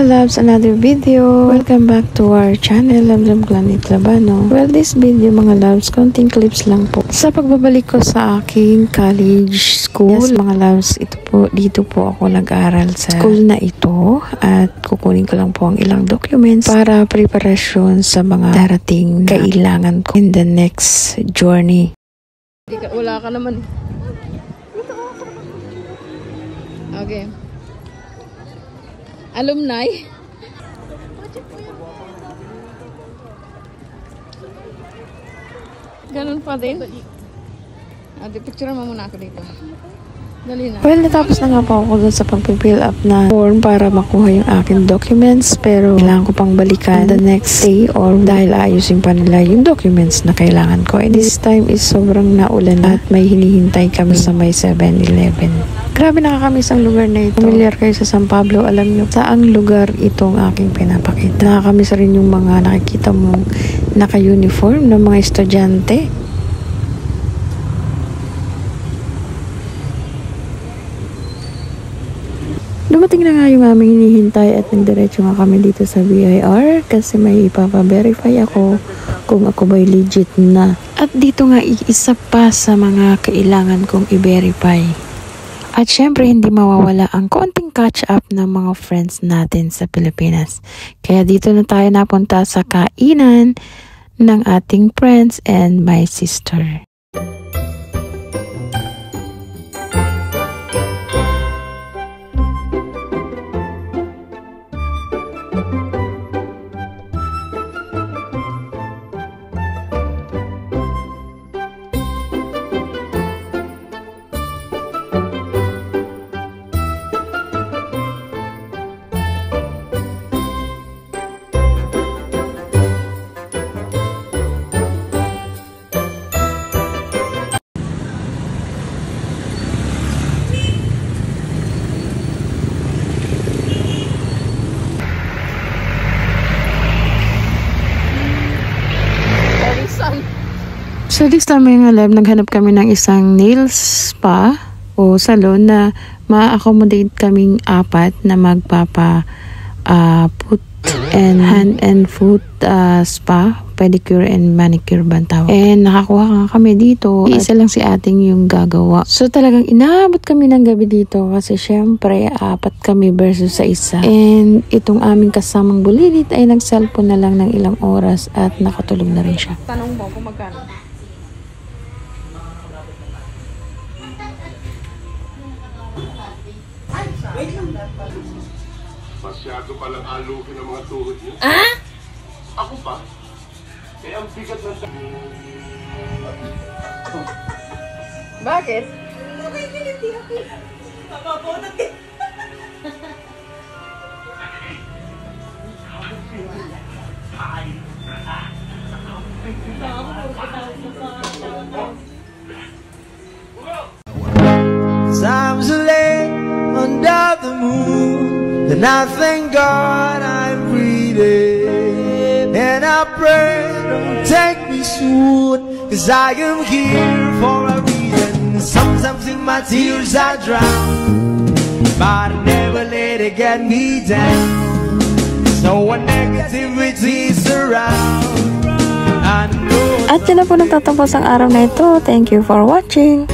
loves, another video. Welcome back to our channel, Lamlam Glanit Labano. Well, this video mga loves, konting clips lang po. Sa pagbabalik ko sa aking college school, yes, mga loves, dito po ako nag-aral sa school na ito at kukunin ko lang po ang ilang documents para preparasyon sa mga darating na kailangan ko in the next journey. Wala ka naman. Okay. Alumni. Ganun pa din. Picture mo muna ako dito. Dali na. Well, natapos na nga po ako dun sa pag-fill up na form para makuha yung aking documents, pero kailangan ko pang balikan the next day or dahil ayusin pa nila yung documents na kailangan ko. And this time is sobrang naulan at may hinihintay kami sa may 7-Eleven. Grabe, nakakamiss ang lugar na ito. Familiar kayo sa San Pablo, alam nyo saang lugar itong aking pinapakita. Nakakamiss rin yung mga nakikita mong naka-uniform ng mga estudyante. Dumating na nga yung aming hinihintay at nagdiretso nga kami dito sa BIR kasi may ipapa-verify ako kung ako ba'y legit na. At dito nga isa pa sa mga kailangan kong i-verify. At syempre hindi mawawala ang konting catch-up ng mga friends natin sa Pilipinas. Kaya dito na tayo napunta sa kainan ng ating friends and my sister. So this time mga lab, naghanap kami ng isang nail spa o salon na ma-accommodate kaming apat na magpapa foot and hand and foot spa, pedicure and manicure bantawag. And nakakuha nga kami dito. Isa lang si ating yung gagawa. So talagang inaabot kami ng gabi dito kasi syempre apat kami versus sa isa. And itong aming kasamang bulilit ay nag-cellphone na lang ng ilang oras at nakatulog na rin siya. Tanong mo kung magkano. Masyado palang alukin ang mga tuhod niyo. Ah? Ako pa? Kaya ang bigat ng... Bakit? Times late under the moon, and I thank God I'm breathing, and I pray don't take me soon, 'cause I am here for a reason. Sometimes in my tears I drown, but I never let it get me down. So when negativity surround, I know. At yun na po nagtatapos ang araw na ito. Thank you for watching.